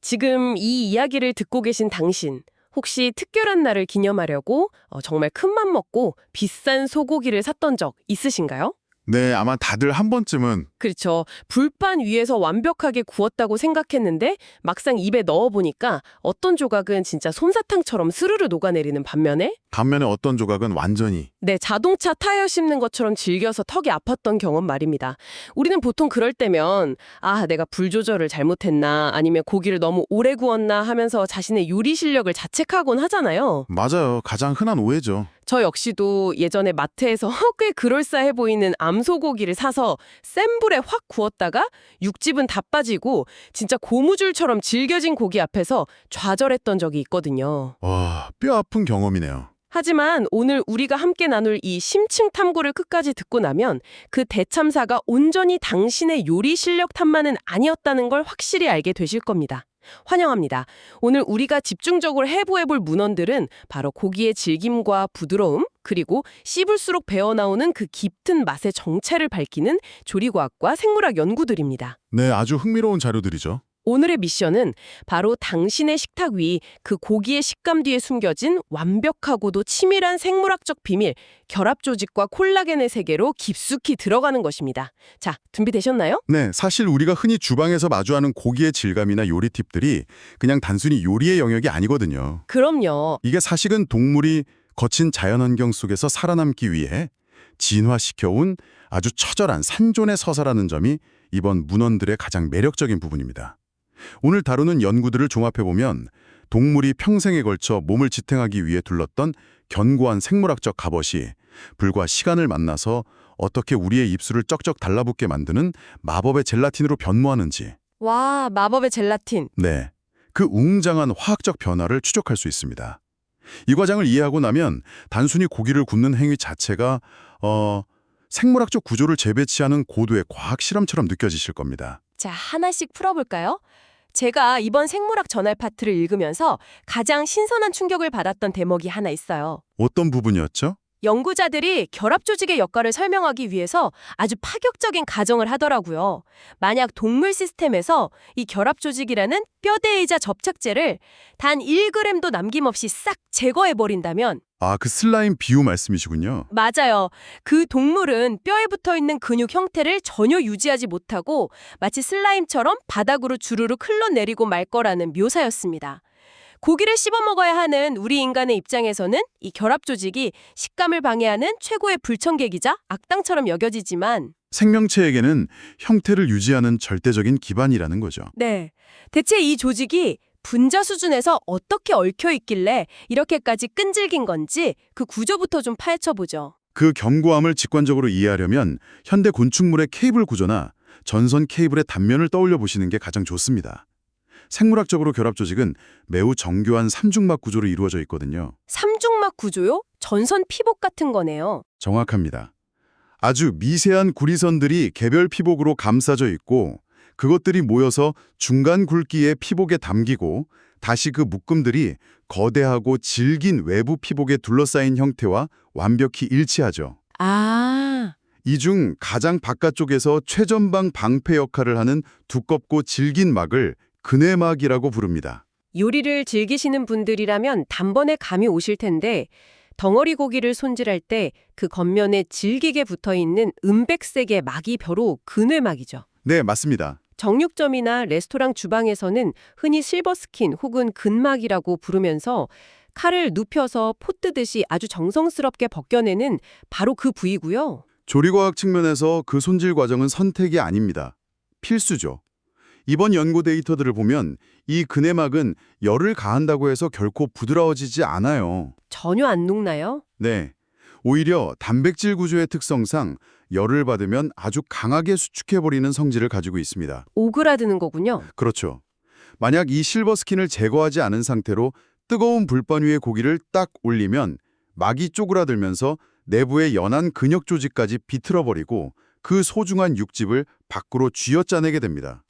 지금 이 이야기를 듣고 계신 당신, 혹시 특별한 날을 기념하려고 정말 큰맘 먹고 비싼 소고기를 샀던 적 있으신가요? 네, 아마 다들 한 번쯤은. 그렇죠. 불판 위에서 완벽하게 구웠다고 생각했는데 막상 입에 넣어보니까 어떤 조각은 진짜 솜사탕처럼 스르르 녹아내리는 반면에 어떤 조각은 완전히. 네, 자동차 타이어 씹는 것처럼 질겨서 턱이 아팠던 경험 말입니다. 우리는 보통 그럴 때면 내가 불 조절을 잘못했나 아니면 고기를 너무 오래 구웠나 하면서 자신의 요리 실력을 자책하곤 하잖아요. 맞아요. 가장 흔한 오해죠. 저 역시도 예전에 마트에서 꽤 그럴싸해 보이는 암소고기를 사서 센 불에 확 구웠다가 육즙은 다 빠지고 진짜 고무줄처럼 질겨진 고기 앞에서 좌절했던 적이 있거든요. 와, 뼈 아픈 경험이네요. 하지만 오늘 우리가 함께 나눌 이 심층 탐구를 끝까지 듣고 나면 그 대참사가 온전히 당신의 요리 실력 탓만은 아니었다는 걸 확실히 알게 되실 겁니다. 환영합니다. 오늘 우리가 집중적으로 해부해볼 문헌들은 바로 고기의 질김과 부드러움, 그리고 씹을수록 배어나오는 그 깊은 맛의 정체를 밝히는 조리과학과 생물학 연구들입니다. 네, 아주 흥미로운 자료들이죠. 오늘의 미션은 바로 당신의 식탁 위 그 고기의 식감 뒤에 숨겨진 완벽하고도 치밀한 생물학적 비밀, 결합 조직과 콜라겐의 세계로 깊숙이 들어가는 것입니다. 자, 준비되셨나요? 네, 사실 우리가 흔히 주방에서 마주하는 고기의 질감이나 요리 팁들이 그냥 단순히 요리의 영역이 아니거든요. 그럼요. 이게 사실은 동물이 거친 자연환경 속에서 살아남기 위해 진화시켜온 아주 처절한 산존의 서사라는 점이 이번 문헌들의 가장 매력적인 부분입니다. 오늘 다루는 연구들을 종합해보면 동물이 평생에 걸쳐 몸을 지탱하기 위해 둘렀던 견고한 생물학적 갑옷이 불과 시간을 만나서 어떻게 우리의 입술을 쩍쩍 달라붙게 만드는 마법의 젤라틴으로 변모하는지, 와, 마법의 젤라틴. 네, 그 웅장한 화학적 변화를 추적할 수 있습니다. 이 과정을 이해하고 나면 단순히 고기를 굽는 행위 자체가 생물학적 구조를 재배치하는 고도의 과학 실험처럼 느껴지실 겁니다. 자, 하나씩 풀어볼까요? 제가 이번 생물학 저널 파트를 읽으면서 가장 신선한 충격을 받았던 대목이 하나 있어요. 어떤 부분이었죠? 연구자들이 결합 조직의 역할을 설명하기 위해서 아주 파격적인 가정을 하더라고요. 만약 동물 시스템에서 이 결합 조직이라는 뼈대이자 접착제를 단 1g도 남김없이 싹 제거해버린다면 그 슬라임 비유 말씀이시군요. 맞아요. 그 동물은 뼈에 붙어 있는 근육 형태를 전혀 유지하지 못하고 마치 슬라임처럼 바닥으로 주르륵 흘러내리고 말 거라는 묘사였습니다. 고기를 씹어 먹어야 하는 우리 인간의 입장에서는 이 결합 조직이 식감을 방해하는 최고의 불청객이자 악당처럼 여겨지지만 생명체에게는 형태를 유지하는 절대적인 기반이라는 거죠. 네, 대체 이 조직이 분자 수준에서 어떻게 얽혀 있길래 이렇게까지 끈질긴 건지 그 구조부터 좀 파헤쳐보죠. 그 견고함을 직관적으로 이해하려면 현대 곤충물의 케이블 구조나 전선 케이블의 단면을 떠올려 보시는 게 가장 좋습니다. 생물학적으로 결합 조직은 매우 정교한 삼중막 구조로 이루어져 있거든요. 삼중막 구조요? 전선 피복 같은 거네요. 정확합니다. 아주 미세한 구리선들이 개별 피복으로 감싸져 있고 그것들이 모여서 중간 굵기의 피복에 담기고 다시 그 묶음들이 거대하고 질긴 외부 피복에 둘러싸인 형태와 완벽히 일치하죠. 이 중 가장 바깥쪽에서 최전방 방패 역할을 하는 두껍고 질긴 막을 근해막이라고 부릅니다. 요리를 즐기시는 분들이라면 단번에 감이 오실 텐데 덩어리 고기를 손질할 때 그 겉면에 질기게 붙어있는 은백색의 막이 바로 근회막이죠. 네, 맞습니다. 정육점이나 레스토랑 주방에서는 흔히 실버스킨 혹은 근막이라고 부르면서 칼을 눕혀서 포 뜨듯이 아주 정성스럽게 벗겨내는 바로 그 부위고요. 조리과학 측면에서 그 손질 과정은 선택이 아닙니다. 필수죠. 이번 연구 데이터들을 보면 이 근해막은 열을 가한다고 해서 결코 부드러워지지 않아요. 전혀 안 녹나요? 네, 오히려 단백질 구조의 특성상 열을 받으면 아주 강하게 수축해버리는 성질을 가지고 있습니다. 오그라드는 거군요. 그렇죠. 만약 이 실버 스킨을 제거하지 않은 상태로 뜨거운 불판 위에 고기를 딱 올리면 막이 쪼그라들면서 내부의 연한 근육 조직까지 비틀어버리고 그 소중한 육즙을 밖으로 쥐어짜내게 됩니다.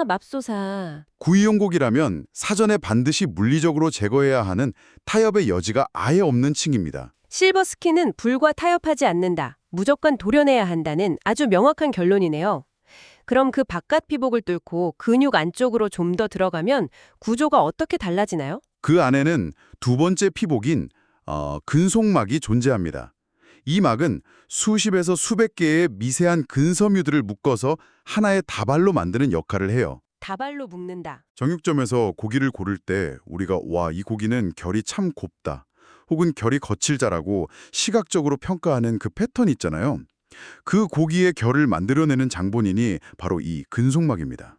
맙소사. 구이용 고기라면 사전에 반드시 물리적으로 제거해야 하는 타협의 여지가 아예 없는 층입니다. 실버스킨은 불과 타협하지 않는다. 무조건 도려내야 한다는 아주 명확한 결론이네요. 그럼 그 바깥 피복을 뚫고 근육 안쪽으로 좀 더 들어가면 구조가 어떻게 달라지나요? 그 안에는 두 번째 피복인 근속막이 존재합니다. 이 막은 수십에서 수백 개의 미세한 근섬유들을 묶어서 하나의 다발로 만드는 역할을 해요. 다발로 묶는다. 정육점에서 고기를 고를 때 우리가 와, 이 고기는 결이 참 곱다, 혹은 결이 거칠다라고 시각적으로 평가하는 그 패턴 있잖아요. 그 고기의 결을 만들어내는 장본인이 바로 이 근속막입니다.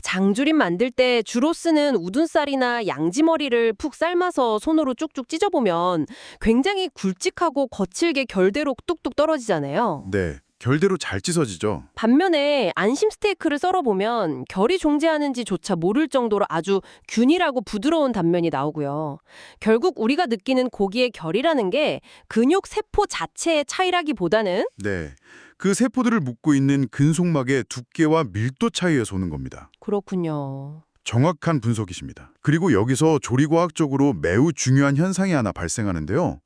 장조림 만들 때 주로 쓰는 우둔살이나 양지머리를 푹 삶아서 손으로 쭉쭉 찢어보면 굉장히 굵직하고 거칠게 결대로 뚝뚝 떨어지잖아요. 네, 결대로 잘 찢어지죠. 반면에 안심 스테이크를 썰어보면 결이 존재하는지조차 모를 정도로 아주 균일하고 부드러운 단면이 나오고요. 결국 우리가 느끼는 고기의 결이라는 게 근육 세포 자체의 차이라기보다는 네, 그 세포들을 묶고 있는 근속막의 두께와 밀도 차이에서 오는 겁니다. 그렇군요. 정확한 분석이십니다. 그리고 여기서 조리과학적으로 매우 중요한 현상이 하나 발생하는데요.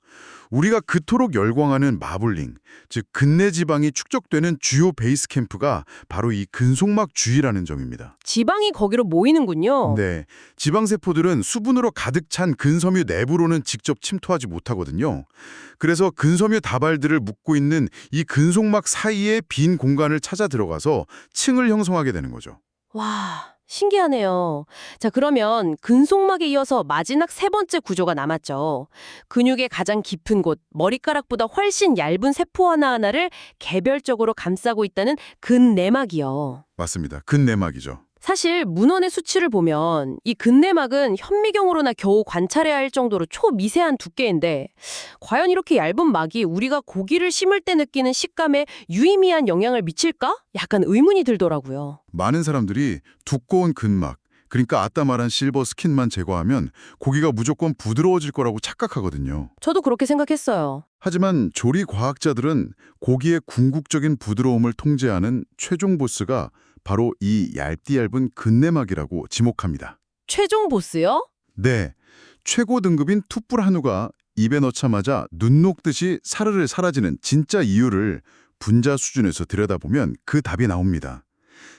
우리가 그토록 열광하는 마블링, 즉 근내 지방이 축적되는 주요 베이스 캠프가 바로 이 근속막 주위라는 점입니다. 지방이 거기로 모이는군요. 네, 지방세포들은 수분으로 가득 찬 근섬유 내부로는 직접 침투하지 못하거든요. 그래서 근섬유 다발들을 묶고 있는 이 근속막 사이의 빈 공간을 찾아 들어가서 층을 형성하게 되는 거죠. 와, 신기하네요. 자, 그러면 근속막에 이어서 마지막 세 번째 구조가 남았죠. 근육의 가장 깊은 곳, 머리카락보다 훨씬 얇은 세포 하나하나를 개별적으로 감싸고 있다는 근내막이요. 맞습니다. 근내막이죠. 사실 문헌의 수치를 보면 이 근내막은 현미경으로나 겨우 관찰해야 할 정도로 초미세한 두께인데 과연 이렇게 얇은 막이 우리가 고기를 심을 때 느끼는 식감에 유의미한 영향을 미칠까? 약간 의문이 들더라고요. 많은 사람들이 두꺼운 근막, 그러니까 아까 말한 실버 스킨만 제거하면 고기가 무조건 부드러워질 거라고 착각하거든요. 저도 그렇게 생각했어요. 하지만 조리 과학자들은 고기의 궁극적인 부드러움을 통제하는 최종 보스가 바로 이 얇디 얇은 근내막이라고 지목합니다. 최종 보스요? 네, 최고 등급인 툭불 한우가 입에 넣자마자 눈 녹듯이 사르르 사라지는 진짜 이유를 분자 수준에서 들여다보면 그 답이 나옵니다.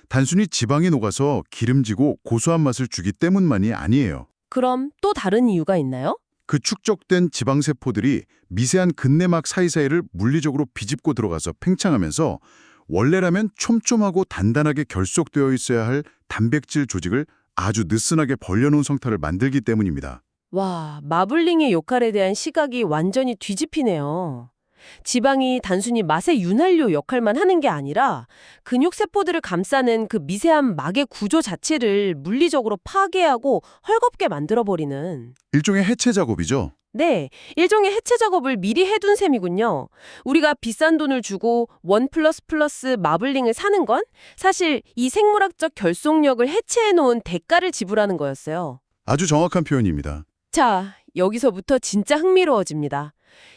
단순히 지방이 녹아서 기름지고 고소한 맛을 주기 때문만이 아니에요. 그럼 또 다른 이유가 있나요? 그 축적된 지방세포들이 미세한 근내막 사이사이를 물리적으로 비집고 들어가서 팽창하면서 원래라면 촘촘하고 단단하게 결속되어 있어야 할 단백질 조직을 아주 느슨하게 벌려놓은 성타를 만들기 때문입니다. 와, 마블링의 역할에 대한 시각이 완전히 뒤집히네요. 지방이 단순히 맛의 윤활유 역할만 하는 게 아니라 근육세포들을 감싸는 그 미세한 막의 구조 자체를 물리적으로 파괴하고 헐겁게 만들어버리는. 일종의 해체 작업이죠. 네, 일종의 해체 작업을 미리 해둔 셈이군요. 우리가 비싼 돈을 주고 원 플러스 플러스 마블링을 사는 건 사실 이 생물학적 결속력을 해체해놓은 대가를 지불하는 거였어요. 아주 정확한 표현입니다. 자, 여기서부터 진짜 흥미로워집니다.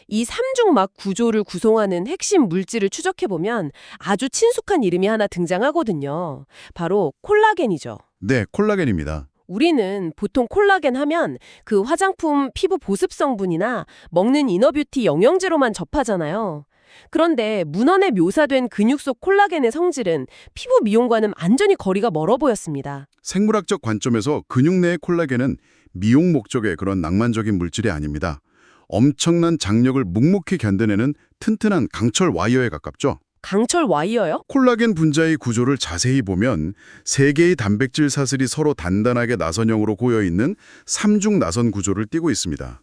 이 삼중막 구조를 구성하는 핵심 물질을 추적해보면 아주 친숙한 이름이 하나 등장하거든요. 바로 콜라겐이죠. 네, 콜라겐입니다. 우리는 보통 콜라겐 하면 그 화장품 피부 보습 성분이나 먹는 이너뷰티 영양제로만 접하잖아요. 그런데 문헌에 묘사된 근육 속 콜라겐의 성질은 피부 미용과는 완전히 거리가 멀어 보였습니다. 생물학적 관점에서 근육 내의 콜라겐은 미용 목적의 그런 낭만적인 물질이 아닙니다. 엄청난 장력을 묵묵히 견뎌내는 튼튼한 강철 와이어에 가깝죠. 강철 와이어요? 콜라겐 분자의 구조를 자세히 보면 세 개의 단백질 사슬이 서로 단단하게 나선형으로 고여있는 삼중 나선 구조를 띠고 있습니다.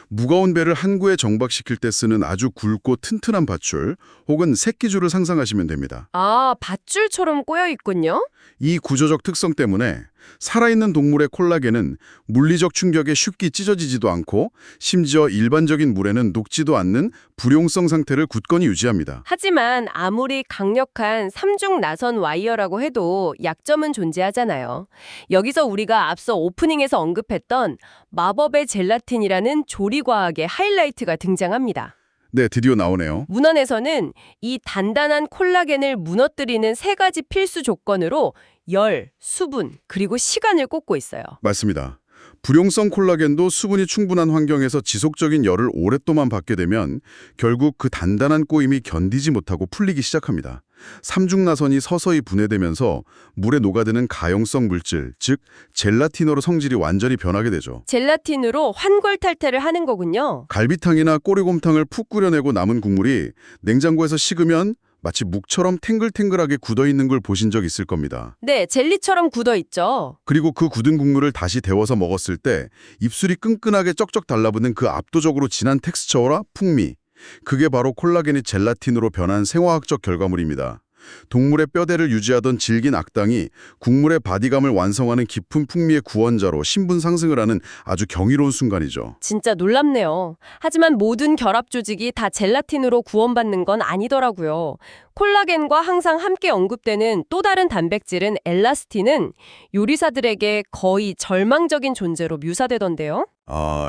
무거운 배를 한 구에 정박시킬 때 쓰는 아주 굵고 튼튼한 밧줄 혹은 새끼줄을 상상하시면 됩니다. 아, 밧줄처럼 꼬여 있군요. 이 구조적 특성 때문에 살아있는 동물의 콜라겐은 물리적 충격에 쉽게 찢어지지도 않고 심지어 일반적인 물에는 녹지도 않는 불용성 상태를 굳건히 유지합니다. 하지만 아무리 강력한 삼중 나선 와이어라고 해도 약점은 존재하잖아요. 여기서 우리가 앞서 오프닝에서 언급했던 마법의 젤라틴이라는 조리과학의 하이라이트가 등장합니다. 네, 드디어 나오네요. 문헌에서는 이 단단한 콜라겐을 무너뜨리는 세 가지 필수 조건으로 열, 수분, 그리고 시간을 꼽고 있어요. 맞습니다. 불용성 콜라겐도 수분이 충분한 환경에서 지속적인 열을 오랫동안 받게 되면 결국 그 단단한 꼬임이 견디지 못하고 풀리기 시작합니다. 삼중나선이 서서히 분해되면서 물에 녹아드는 가용성 물질, 즉 젤라틴으로 성질이 완전히 변하게 되죠. 젤라틴으로 환골탈태를 하는 거군요. 갈비탕이나 꼬리곰탕을 푹 끓여내고 남은 국물이 냉장고에서 식으면 마치 묵처럼 탱글탱글하게 굳어있는 걸 보신 적 있을 겁니다. 네, 젤리처럼 굳어 있죠. 그리고 그 굳은 국물을 다시 데워서 먹었을 때 입술이 끈끈하게 쩍쩍 달라붙는 그 압도적으로 진한 텍스처와 풍미, 그게 바로 콜라겐이 젤라틴으로 변한 생화학적 결과물입니다. 동물의 뼈대를 유지하던 질긴 악당이 국물의 바디감을 완성하는 깊은 풍미의 구원자로 신분 상승을 하는 아주 경이로운 순간이죠. 진짜 놀랍네요. 하지만 모든 결합 조직이 다 젤라틴으로 구원받는 건 아니더라고요. 콜라겐과 항상 함께 언급되는 또 다른 단백질은 엘라스틴은 요리사들에게 거의 절망적인 존재로 묘사되던데요.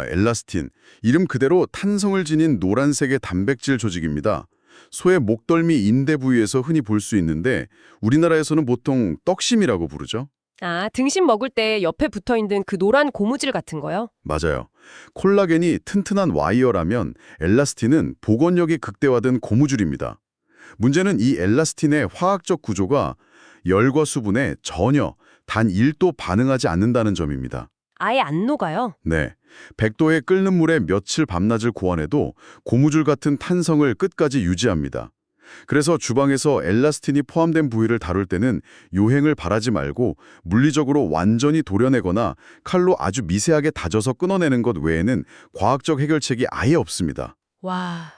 엘라스틴. 이름 그대로 탄성을 지닌 노란색의 단백질 조직입니다. 소의 목덜미 인대 부위에서 흔히 볼 수 있는데 우리나라에서는 보통 떡심이라고 부르죠. 아, 등심 먹을 때 옆에 붙어있는 그 노란 고무줄 같은 거요? 맞아요. 콜라겐이 튼튼한 와이어라면 엘라스틴은 복원력이 극대화된 고무줄입니다. 문제는 이 엘라스틴의 화학적 구조가 열과 수분에 전혀 단 1도 반응하지 않는다는 점입니다. 아예 안 녹아요. 네. 100도에 끓는 물에 며칠 밤낮을 고안해도 고무줄 같은 탄성을 끝까지 유지합니다. 그래서 주방에서 엘라스틴이 포함된 부위를 다룰 때는 요행을 바라지 말고 물리적으로 완전히 도려내거나 칼로 아주 미세하게 다져서 끊어내는 것 외에는 과학적 해결책이 아예 없습니다. 와,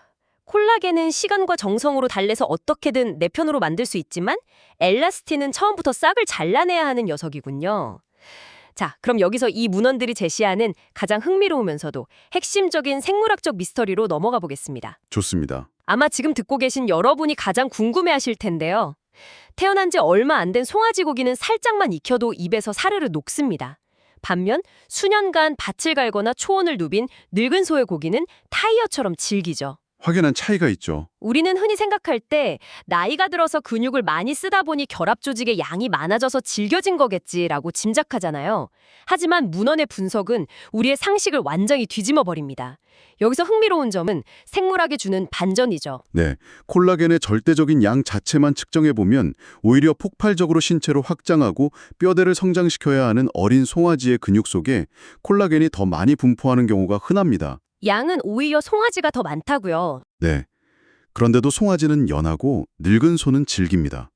콜라겐은 시간과 정성으로 달래서 어떻게든 내 편으로 만들 수 있지만 엘라스틴은 처음부터 싹을 잘라내야 하는 녀석이군요. 자, 그럼 여기서 이 문헌들이 제시하는 가장 흥미로우면서도 핵심적인 생물학적 미스터리로 넘어가 보겠습니다. 좋습니다. 아마 지금 듣고 계신 여러분이 가장 궁금해하실 텐데요. 태어난 지 얼마 안 된 송아지 고기는 살짝만 익혀도 입에서 사르르 녹습니다. 반면 수년간 밭을 갈거나 초원을 누빈 늙은 소의 고기는 타이어처럼 질기죠. 확연한 차이가 있죠. 우리는 흔히 생각할 때 나이가 들어서 근육을 많이 쓰다 보니 결합 조직의 양이 많아져서 질겨진 거겠지라고 짐작하잖아요. 하지만 문헌의 분석은 우리의 상식을 완전히 뒤집어 버립니다. 여기서 흥미로운 점은 생물학이 주는 반전이죠. 네, 콜라겐의 절대적인 양 자체만 측정해보면 오히려 폭발적으로 신체로 확장하고 뼈대를 성장시켜야 하는 어린 송아지의 근육 속에 콜라겐이 더 많이 분포하는 경우가 흔합니다. 양은 오히려 송아지가 더 많다고요. 네. 그런데도 송아지는 연하고 늙은 소는 질깁니다.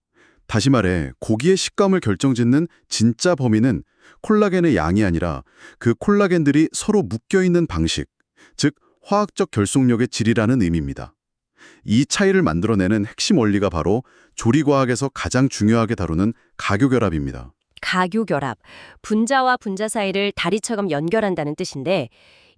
다시 말해 고기의 식감을 결정짓는 진짜 범위는 콜라겐의 양이 아니라 그 콜라겐들이 서로 묶여있는 방식, 즉 화학적 결속력의 질이라는 의미입니다. 이 차이를 만들어내는 핵심 원리가 바로 조리과학에서 가장 중요하게 다루는 가교결합입니다. 가교결합, 분자와 분자 사이를 다리처럼 연결한다는 뜻인데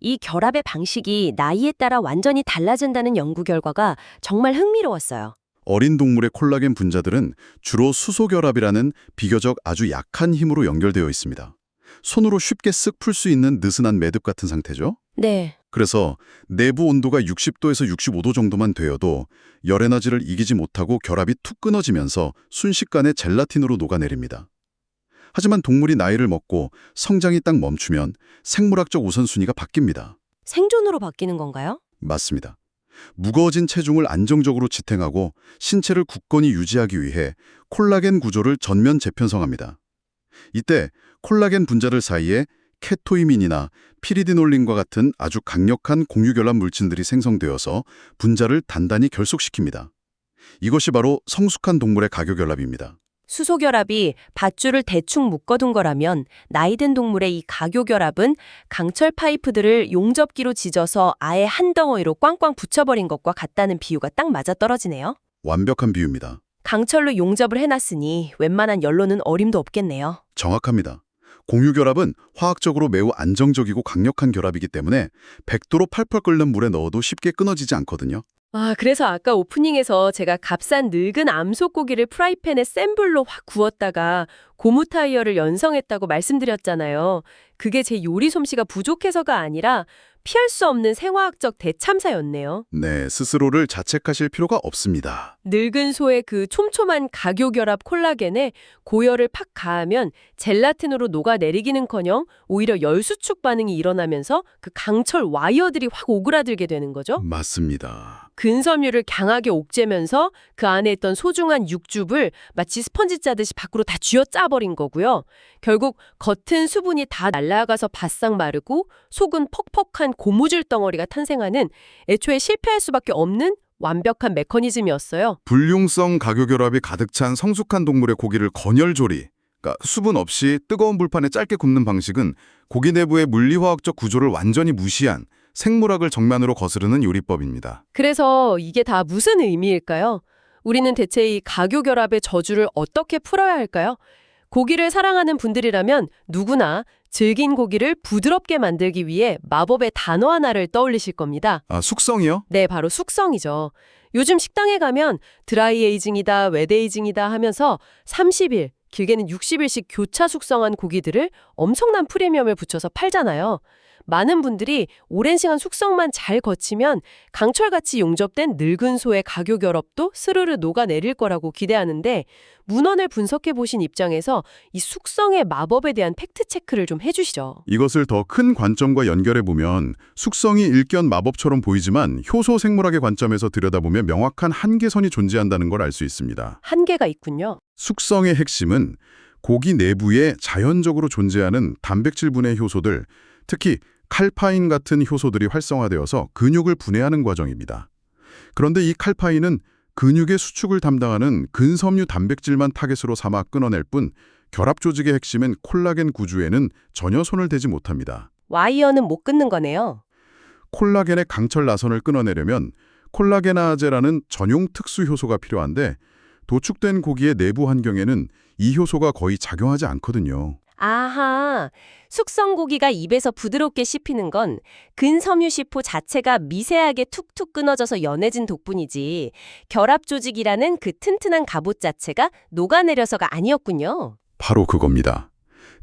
이 결합의 방식이 나이에 따라 완전히 달라진다는 연구 결과가 정말 흥미로웠어요. 어린 동물의 콜라겐 분자들은 주로 수소결합이라는 비교적 아주 약한 힘으로 연결되어 있습니다. 손으로 쉽게 쓱 풀 수 있는 느슨한 매듭 같은 상태죠. 네. 그래서 내부 온도가 60도에서 65도 정도만 되어도 열 에너지를 이기지 못하고 결합이 툭 끊어지면서 순식간에 젤라틴으로 녹아내립니다. 하지만 동물이 나이를 먹고 성장이 딱 멈추면 생물학적 우선순위가 바뀝니다. 생존으로 바뀌는 건가요? 맞습니다. 무거워진 체중을 안정적으로 지탱하고 신체를 굳건히 유지하기 위해 콜라겐 구조를 전면 재편성합니다. 이때 콜라겐 분자들 사이에 케토이민이나 피리디놀린과 같은 아주 강력한 공유결합 물질들이 생성되어서 분자를 단단히 결속시킵니다. 이것이 바로 성숙한 동물의 가교결합입니다. 수소결합이 밧줄을 대충 묶어둔 거라면 나이든 동물의 이 가교결합은 강철 파이프들을 용접기로 지져서 아예 한 덩어리로 꽝꽝 붙여버린 것과 같다는 비유가 딱 맞아떨어지네요. 완벽한 비유입니다. 강철로 용접을 해놨으니 웬만한 연로는 어림도 없겠네요. 정확합니다. 공유결합은 화학적으로 매우 안정적이고 강력한 결합이기 때문에 100도로 팔팔 끓는 물에 넣어도 쉽게 끊어지지 않거든요. 아, 그래서 아까 오프닝에서 제가 값싼 늙은 암소고기를 프라이팬에 센 불로 확 구웠다가 고무 타이어를 연성했다고 말씀드렸잖아요. 그게 제 요리 솜씨가 부족해서가 아니라 피할 수 없는 생화학적 대참사였네요. 네, 스스로를 자책하실 필요가 없습니다. 늙은 소의 그 촘촘한 가교결합 콜라겐에 고열을 팍 가하면 젤라틴으로 녹아내리기는커녕 오히려 열수축 반응이 일어나면서 그 강철 와이어들이 확 오그라들게 되는 거죠. 맞습니다. 근섬유를 강하게 옥죄면서 그 안에 있던 소중한 육즙을 마치 스펀지 짜듯이 밖으로 다 쥐어짜버린 거고요. 결국 겉은 수분이 다 날아가서 바싹 마르고 속은 퍽퍽한 고무줄 덩어리가 탄생하는 애초에 실패할 수밖에 없는 완벽한 메커니즘이었어요. 불융성 가교결합이 가득 찬 성숙한 동물의 고기를 건열조리, 그러니까 수분 없이 뜨거운 불판에 짧게 굽는 방식은 고기 내부의 물리화학적 구조를 완전히 무시한 생물학을 정면으로 거스르는 요리법입니다. 그래서 이게 다 무슨 의미일까요? 우리는 대체 이 가교결합의 저주를 어떻게 풀어야 할까요? 고기를 사랑하는 분들이라면 누구나 질긴 고기를 부드럽게 만들기 위해 마법의 단어 하나를 떠올리실 겁니다. 아, 숙성이요? 네, 바로 숙성이죠. 요즘 식당에 가면 드라이 에이징이다, 웻 에이징이다 하면서 30일, 길게는 60일씩 교차 숙성한 고기들을 엄청난 프리미엄을 붙여서 팔잖아요. 많은 분들이 오랜 시간 숙성만 잘 거치면 강철같이 용접된 늙은 소의 가교결합도 스르르 녹아내릴 거라고 기대하는데 문헌을 분석해 보신 입장에서 이 숙성의 마법에 대한 팩트체크를 좀 해주시죠. 이것을 더 큰 관점과 연결해보면 숙성이 일견 마법처럼 보이지만 효소 생물학의 관점에서 들여다보면 명확한 한계선이 존재한다는 걸 알 수 있습니다. 한계가 있군요. 숙성의 핵심은 고기 내부에 자연적으로 존재하는 단백질 분해 효소들, 특히 칼파인 같은 효소들이 활성화되어서 근육을 분해하는 과정입니다. 그런데 이 칼파인은 근육의 수축을 담당하는 근섬유 단백질만 타겟으로 삼아 끊어낼 뿐 결합 조직의 핵심인 콜라겐 구조에는 전혀 손을 대지 못합니다. 와이어는 못 끊는 거네요. 콜라겐의 강철 나선을 끊어내려면 콜라겐아제라는 전용 특수 효소가 필요한데 도축된 고기의 내부 환경에는 이 효소가 거의 작용하지 않거든요. 아하, 숙성 고기가 입에서 부드럽게 씹히는 건 근섬유시포 자체가 미세하게 툭툭 끊어져서 연해진 덕분이지 결합 조직이라는 그 튼튼한 갑옷 자체가 녹아내려서가 아니었군요. 바로 그겁니다.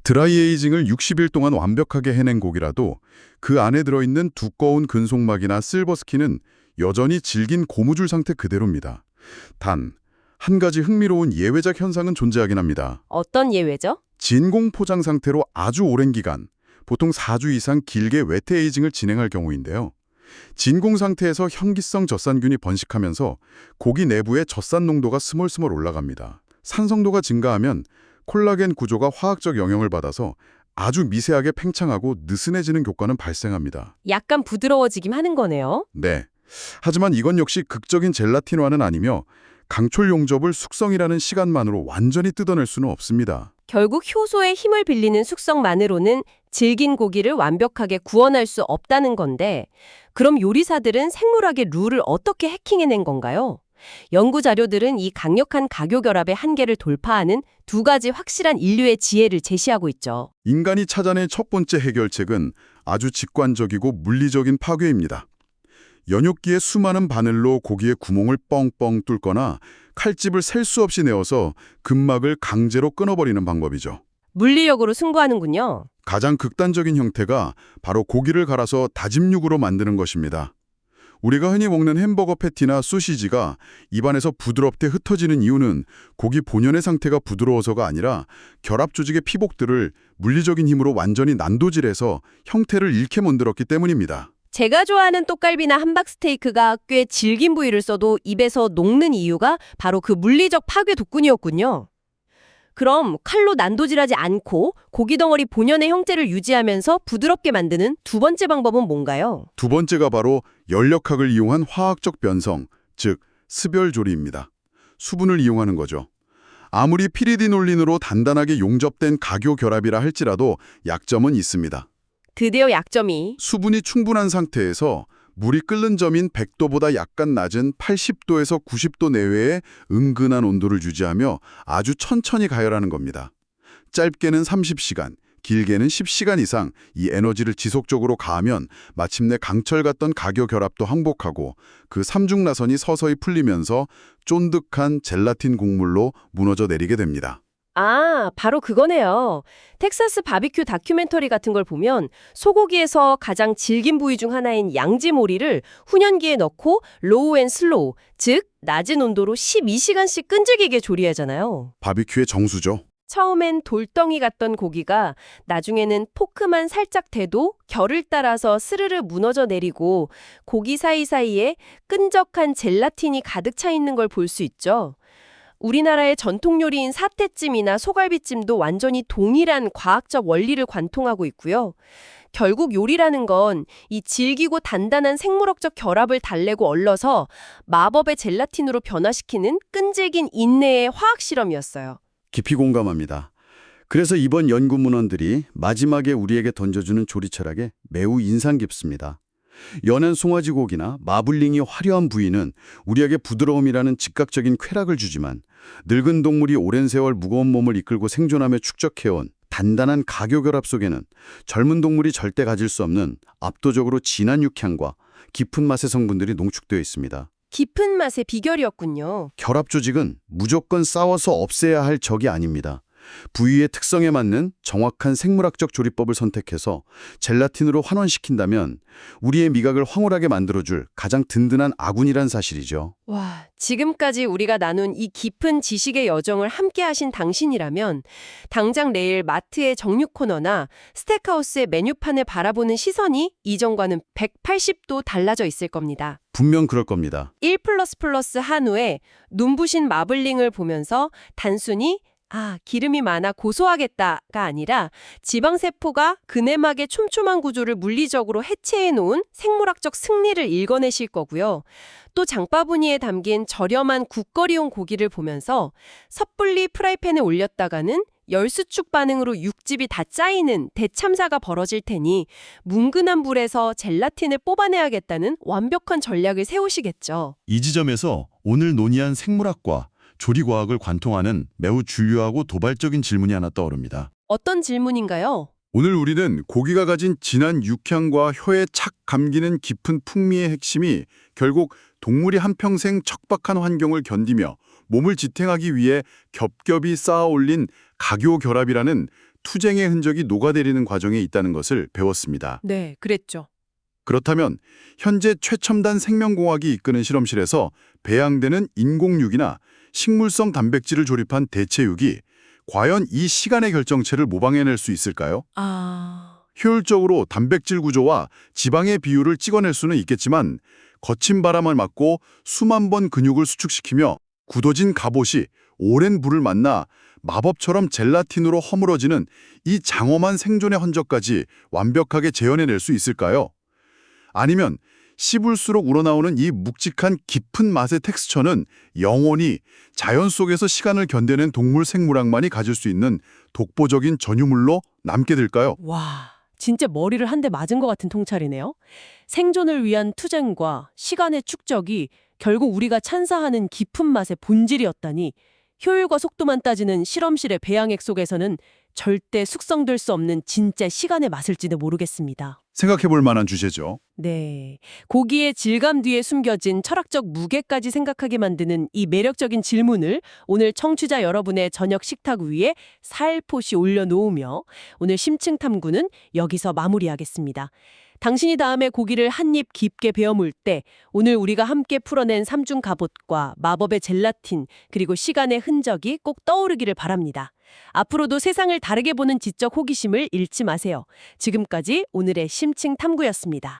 드라이 에이징을 60일 동안 완벽하게 해낸 고기라도 그 안에 들어있는 두꺼운 근속막이나 실버스킨은 여전히 질긴 고무줄 상태 그대로입니다. 단, 한 가지 흥미로운 예외적 현상은 존재하긴 합니다. 어떤 예외죠? 진공 포장 상태로 아주 오랜 기간, 보통 4주 이상 길게 웨트 에이징을 진행할 경우인데요. 진공 상태에서 현기성 젖산균이 번식하면서 고기 내부의 젖산 농도가 스멀스멀 올라갑니다. 산성도가 증가하면 콜라겐 구조가 화학적 영향을 받아서 아주 미세하게 팽창하고 느슨해지는 효과는 발생합니다. 약간 부드러워지긴 하는 거네요. 네. 하지만 이건 역시 극적인 젤라틴화는 아니며 강철 용접을 숙성이라는 시간만으로 완전히 뜯어낼 수는 없습니다. 결국 효소의 힘을 빌리는 숙성만으로는 질긴 고기를 완벽하게 구원할 수 없다는 건데 그럼 요리사들은 생물학의 룰을 어떻게 해킹해낸 건가요? 연구 자료들은 이 강력한 가교결합의 한계를 돌파하는 두 가지 확실한 인류의 지혜를 제시하고 있죠. 인간이 찾아낸 첫 번째 해결책은 아주 직관적이고 물리적인 파괴입니다. 연육기의 수많은 바늘로 고기의 구멍을 뻥뻥 뚫거나 칼집을 셀 수 없이 내어서 근막을 강제로 끊어버리는 방법이죠. 물리력으로 승부하는군요. 가장 극단적인 형태가 바로 고기를 갈아서 다짐육으로 만드는 것입니다. 우리가 흔히 먹는 햄버거 패티나 소시지가 입안에서 부드럽게 흩어지는 이유는 고기 본연의 상태가 부드러워서가 아니라 결합 조직의 피복들을 물리적인 힘으로 완전히 난도질해서 형태를 잃게 만들었기 때문입니다. 제가 좋아하는 똑갈비나 함박스테이크가 꽤 질긴 부위를 써도 입에서 녹는 이유가 바로 그 물리적 파괴 덕분이었군요. 그럼 칼로 난도질하지 않고 고기 덩어리 본연의 형태를 유지하면서 부드럽게 만드는 두 번째 방법은 뭔가요? 두 번째가 바로 연력학을 이용한 화학적 변성, 즉 습열조리입니다. 수분을 이용하는 거죠. 아무리 피리디놀린으로 단단하게 용접된 가교 결합이라 할지라도 약점은 있습니다. 드디어 약점이. 수분이 충분한 상태에서 물이 끓는 점인 100도보다 약간 낮은 80도에서 90도 내외의 은근한 온도를 유지하며 아주 천천히 가열하는 겁니다. 짧게는 30시간, 길게는 10시간 이상 이 에너지를 지속적으로 가하면 마침내 강철 같던 가교 결합도 항복하고 그 삼중나선이 서서히 풀리면서 쫀득한 젤라틴 곡물로 무너져 내리게 됩니다. 아, 바로 그거네요. 텍사스 바비큐 다큐멘터리 같은 걸 보면 소고기에서 가장 질긴 부위 중 하나인 양지모리를 훈연기에 넣고 로우 앤 슬로우, 즉 낮은 온도로 12시간씩 끈질기게 조리하잖아요. 바비큐의 정수죠. 처음엔 돌덩이 같던 고기가 나중에는 포크만 살짝 대도 결을 따라서 스르르 무너져 내리고 고기 사이사이에 끈적한 젤라틴이 가득 차 있는 걸 볼 수 있죠. 우리나라의 전통 요리인 사태찜이나 소갈비찜도 완전히 동일한 과학적 원리를 관통하고 있고요. 결국 요리라는 건 이 질기고 단단한 생물학적 결합을 달래고 얼러서 마법의 젤라틴으로 변화시키는 끈질긴 인내의 화학 실험이었어요. 깊이 공감합니다. 그래서 이번 연구 문헌들이 마지막에 우리에게 던져주는 조리 철학에 매우 인상 깊습니다. 연한 송아지 고기나 마블링이 화려한 부위는 우리에게 부드러움이라는 즉각적인 쾌락을 주지만 늙은 동물이 오랜 세월 무거운 몸을 이끌고 생존하며 축적해온 단단한 가교 결합 속에는 젊은 동물이 절대 가질 수 없는 압도적으로 진한 육향과 깊은 맛의 성분들이 농축되어 있습니다. 깊은 맛의 비결이었군요. 결합 조직은 무조건 싸워서 없애야 할 적이 아닙니다. 부위의 특성에 맞는 정확한 생물학적 조리법을 선택해서 젤라틴으로 환원시킨다면 우리의 미각을 황홀하게 만들어줄 가장 든든한 아군이란 사실이죠. 와, 지금까지 우리가 나눈 이 깊은 지식의 여정을 함께 하신 당신이라면 당장 내일 마트의 정육 코너나 스테이크하우스의 메뉴판을 바라보는 시선이 이전과는 180도 달라져 있을 겁니다. 분명 그럴 겁니다. 1++ 한우에 눈부신 마블링을 보면서 단순히 기름이 많아 고소하겠다가 아니라 지방세포가 근해막의 촘촘한 구조를 물리적으로 해체해 놓은 생물학적 승리를 읽어내실 거고요. 또 장바구니에 담긴 저렴한 국거리용 고기를 보면서 섣불리 프라이팬에 올렸다가는 열수축 반응으로 육즙이 다 짜이는 대참사가 벌어질 테니 뭉근한 불에서 젤라틴을 뽑아내야겠다는 완벽한 전략을 세우시겠죠. 이 지점에서 오늘 논의한 생물학과 조리과학을 관통하는 매우 중요하고 도발적인 질문이 하나 떠오릅니다. 어떤 질문인가요? 오늘 우리는 고기가 가진 진한 육향과 혀에 착 감기는 깊은 풍미의 핵심이 결국 동물이 한평생 척박한 환경을 견디며 몸을 지탱하기 위해 겹겹이 쌓아 올린 가교 결합이라는 투쟁의 흔적이 녹아내리는 과정에 있다는 것을 배웠습니다. 네, 그랬죠. 그렇다면 현재 최첨단 생명공학이 이끄는 실험실에서 배양되는 인공육이나 식물성 단백질을 조립한 대체육이 과연 이 시간의 결정체를 모방해낼 수 있을까요? 효율적으로 단백질 구조와 지방의 비율을 찍어낼 수는 있겠지만 거친 바람을 맞고 수만 번 근육을 수축시키며 굳어진 갑옷이 오랜 불을 만나 마법처럼 젤라틴으로 허물어지는 이 장엄한 생존의 흔적까지 완벽하게 재현해낼 수 있을까요? 아니면 씹을수록 우러나오는 이 묵직한 깊은 맛의 텍스처는 영원히 자연 속에서 시간을 견뎌낸 동물 생물학만이 가질 수 있는 독보적인 전유물로 남게 될까요? 와, 진짜 머리를 한 대 맞은 것 같은 통찰이네요. 생존을 위한 투쟁과 시간의 축적이 결국 우리가 찬사하는 깊은 맛의 본질이었다니 효율과 속도만 따지는 실험실의 배양액 속에서는 절대 숙성될 수 없는 진짜 시간의 맛일지도 모르겠습니다. 생각해볼 만한 주제죠. 네, 고기의 질감 뒤에 숨겨진 철학적 무게까지 생각하게 만드는 이 매력적인 질문을 오늘 청취자 여러분의 저녁 식탁 위에 살포시 올려놓으며 오늘 심층 탐구는 여기서 마무리하겠습니다. 당신이 다음에 고기를 한 입 깊게 베어 물 때 오늘 우리가 함께 풀어낸 삼중 갑옷과 마법의 젤라틴 그리고 시간의 흔적이 꼭 떠오르기를 바랍니다. 앞으로도 세상을 다르게 보는 지적 호기심을 잃지 마세요. 지금까지 오늘의 심층 탐구였습니다.